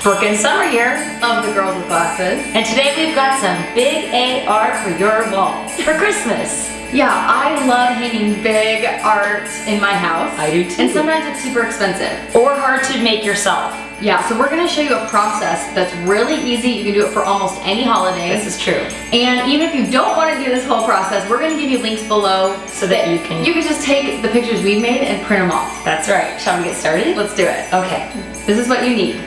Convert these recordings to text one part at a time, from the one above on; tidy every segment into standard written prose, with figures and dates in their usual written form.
Brooke and Summer here of the Girls with Glasses. and today we've got some big A art for your wall for Christmas. Yeah, I love hanging big art in my house. I do too. And sometimes it's super expensive. Or hard to make yourself. Yeah, so we're gonna show you a process that's really easy. You can do it for almost any holiday. This is true. And even if you don't want to do this whole process, we're gonna give you links below So that you can just take the pictures we've made and print them off. That's right. Shall we get started? Let's do it. Okay. This is what you need.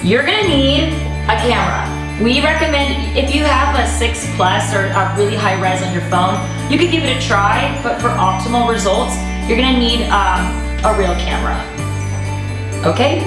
You're gonna need a camera. We recommend if you have a 6+ or a really high res on your phone, you could give it a try, but for optimal results, you're gonna need a real camera. Okay?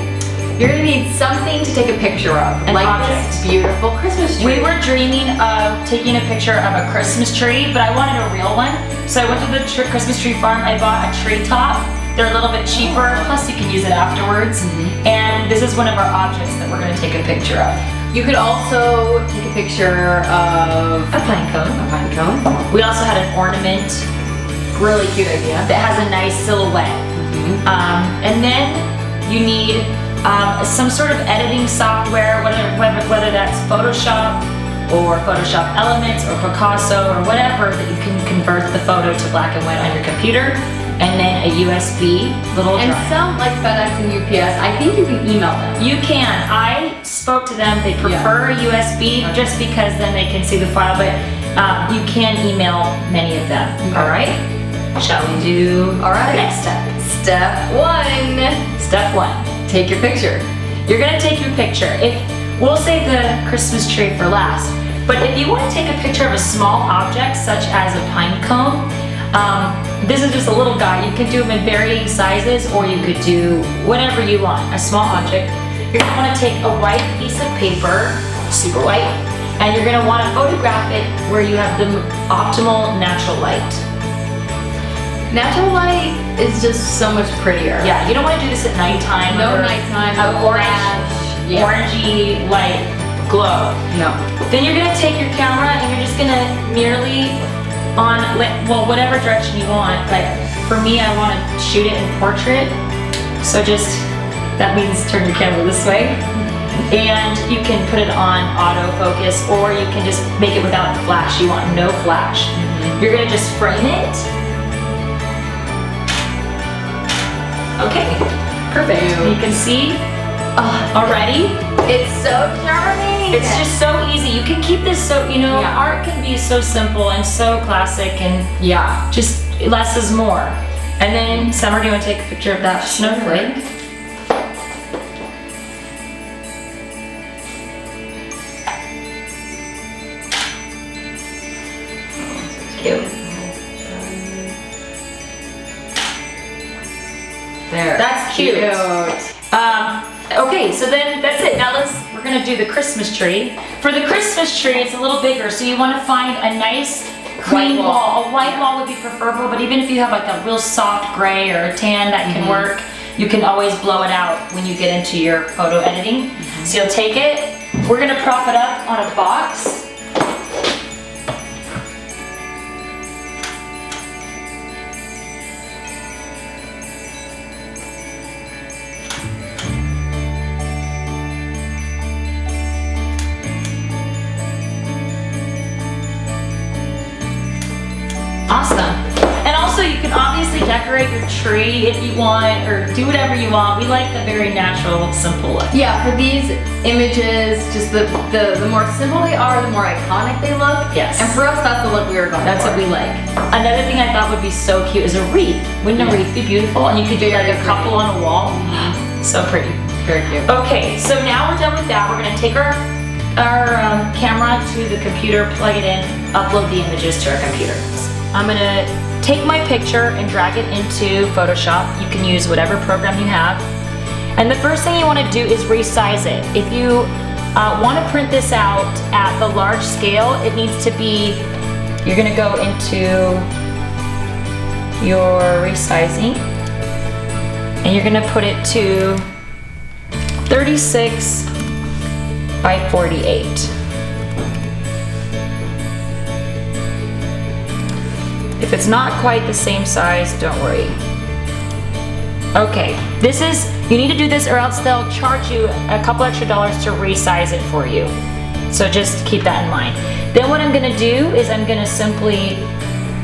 You're gonna need something to take a picture of, An like object. this beautiful Christmas tree. We were dreaming of taking a picture of a Christmas tree, but I wanted a real one. So I went to the Christmas tree farm, I bought a tree top. They're a little bit cheaper, plus you can use it afterwards. And this is one of our objects that we're gonna take a picture of. You could also take a picture of A pine cone. a pine cone. We also had an ornament Really cute idea. that has a nice silhouette. And then you need some sort of editing software, whether that's Photoshop or Photoshop Elements or Picasso or whatever, that you can convert the photo to black and white on your computer. And then a USB little And drive. some like FedEx and UPS, I think you can email them. You can. I spoke to them. They prefer a USB just because then they can see the file, but you can email many of them. Okay. All right? Shall we do All right. the next step? Step 1, Step 1. take your picture. You're gonna take your picture. We'll save the Christmas tree for last, but if you want to take a picture of a small object such as a pine cone, this is just a little guy. You can do them in varying sizes, or you could do whatever you want, a small object. You're gonna wanna take a white piece of paper, super white, and you're gonna wanna photograph it where you have the optimal natural light. Natural light is just so much prettier. Yeah, you don't wanna do this at nighttime. No or nighttime, a no orange, flash. Yeah. orangey light glow. No. Then you're gonna take your camera and you're just gonna merely well, whatever direction you want, but for me, I want to shoot it in portrait. So that means turn your camera this way. And you can put it on autofocus, or you can just make it without flash. You want no flash. You're gonna just frame it. Okay, perfect. You can see already. It's so charming. It's just so easy. You can keep this Yeah. art can be so simple and so classic, and yeah. just less is more. And then, Summer, do you want to take a picture of that snowflake? Cute. There. That's cute. Okay, so then that's it. Now we're gonna do the Christmas tree. For the Christmas tree, it's a little bigger, so you wanna find a nice clean White wall. A white wall would be preferable, but even if you have like a real soft gray or a tan, that can work. You can always blow it out when you get into your photo editing. So you'll take it, we're gonna prop it up on a box. Awesome. And also you can obviously decorate your tree if you want, or do whatever you want. We like the very natural, simple look. Yeah, for these images, just the more simple they are, the more iconic they look. Yes. And for us, that's the look we were going That's for. what we like. Another thing I thought would be so cute is a wreath. Wouldn't a wreath be beautiful? And you could do like a couple on a wall. So pretty. Very cute. Okay, so now we're done with that. We're gonna take our camera to the computer, plug it in, upload the images to our computer. I'm gonna take my picture and drag it into Photoshop. You can use whatever program you have. And the first thing you wanna do is resize it. If you wanna print this out at the large scale, it needs to be, you're gonna go into your resizing and you're gonna put it to 36 by 48. If it's not quite the same size, don't worry. Okay, you need to do this or else they'll charge you a couple extra dollars to resize it for you. So just keep that in mind. Then what I'm gonna do is I'm gonna simply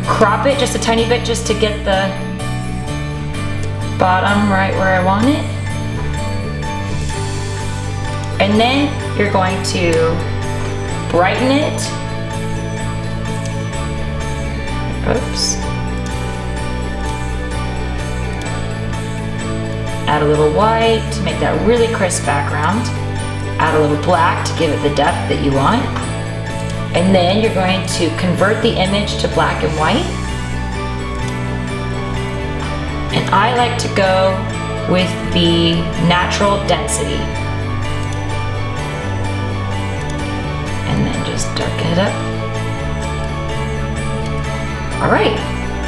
crop it just a tiny bit just to get the bottom right where I want it. And then you're going to brighten it. Oops. Add a little white to make that really crisp background. Add a little black to give it the depth that you want. And then you're going to convert the image to black and white. And I like to go with the natural density. And then just darken it up. All right,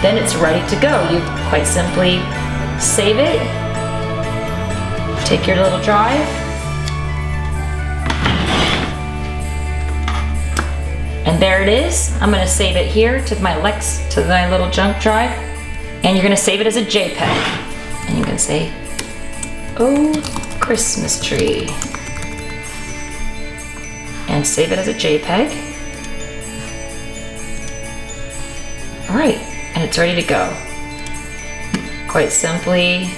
then it's ready to go. You quite simply save it. Take your little drive. And there it is. I'm gonna save it here to my little junk drive. And you're gonna save it as a JPEG. And you can say, oh, Christmas tree. And save it as a JPEG. All right, and it's ready to go. Quite simply,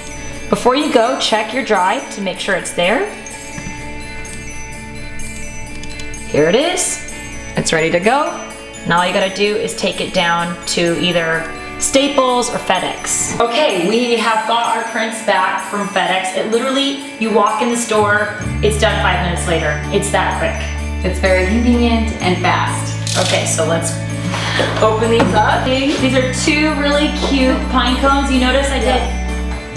before you go, check your drive to make sure it's there. Here it is. It's ready to go. Now all you gotta do is take it down to either Staples or FedEx. Okay, we have got our prints back from FedEx. It literally, you walk in the store, it's done 5 minutes later. It's that quick. It's very convenient and fast. Okay, so let's open these up. These are 2 really cute pine cones. You notice I did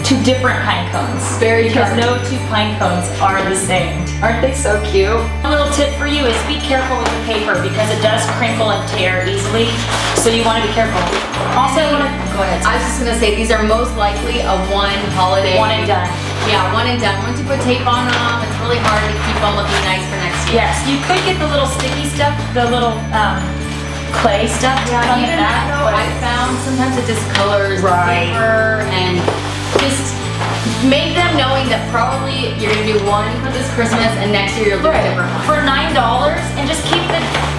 2 different pine cones. Very because charming. no 2 pine cones are the same. Aren't they so cute? One little tip for you is be careful with the paper because it does crinkle and tear easily. So you want to be careful. Also, go ahead. I was just gonna say these are most likely a one holiday. One and done. Yeah, one and done. Once you put tape on them, it's really hard to keep them looking nice for next year. Yes, you could get the little sticky stuff, the little clay stuff to put on the Even back. that though, I found sometimes it discolors the Right. paper and just make them knowing that probably you're gonna do one for this Christmas and next year you'll do a different one. For $9 and just keep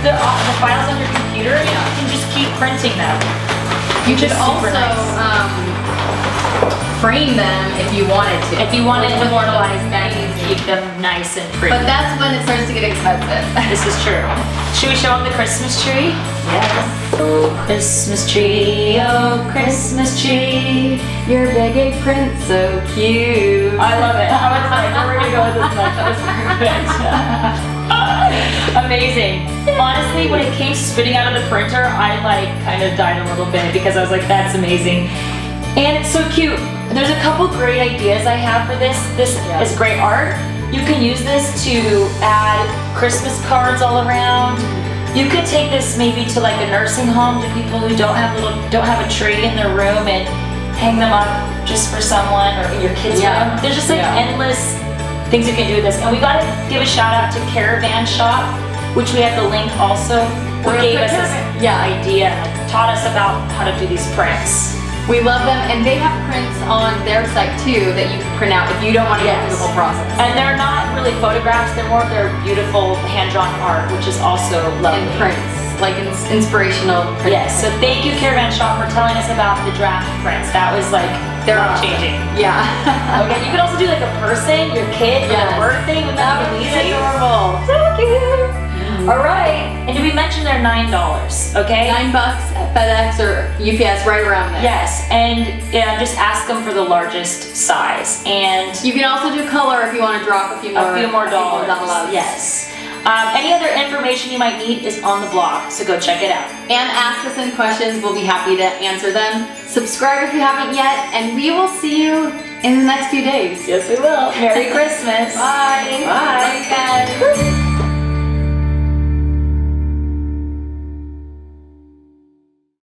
the files on your computer and you can just keep printing them. You could Just super also nice. frame them if you wanted to. If you wanted to With immortalize them, things. keep them nice and pretty. But that's when it starts to get expensive. This is true. Should we show them the Christmas tree? Yes. Oh, Christmas tree, oh, Christmas tree. Your big print so cute. I love it. I was like, we're gonna go with this much. That was perfect. Amazing. Honestly, when it came spitting out of the printer, I like kind of died a little bit because I was like, that's amazing. And it's so cute. There's a couple great ideas I have for this. This is great art. You can use this to add Christmas cards all around. You could take this maybe to like a nursing home to people who don't have a tree in their room and hang them up just for someone or in your kids' room. There's just like endless things you can do with this. And we gotta give a shout out to Caravan Shop, which we have the link also, who gave us this idea, taught us about how to do these prints. We love them, and they have prints on their site too that you can print out if you don't want to go through the whole process. And they're not really photographs, they're beautiful hand-drawn art, which is also lovely. And prints, like inspirational prints. Yes, so thank you Caravan Shop for telling us about the draft prints. That was like, They're changing. Yeah. Okay, you could also do like a person, your kid, for their birthday. Wouldn't that be amazing? Adorable. So cute. All right, and did we mention they're $9? Okay. $9 at FedEx or UPS, right around there. Yes, and just ask them for the largest size. And You can also do color if you want to drop a few more dollars. dollars. Yes. Any other information you might need is on the blog, so go check it out. And ask us any questions, we'll be happy to answer them. Subscribe if you haven't yet, and we will see you in the next few days. Yes, we will. Merry Christmas. Bye. Bye. Bye, guys.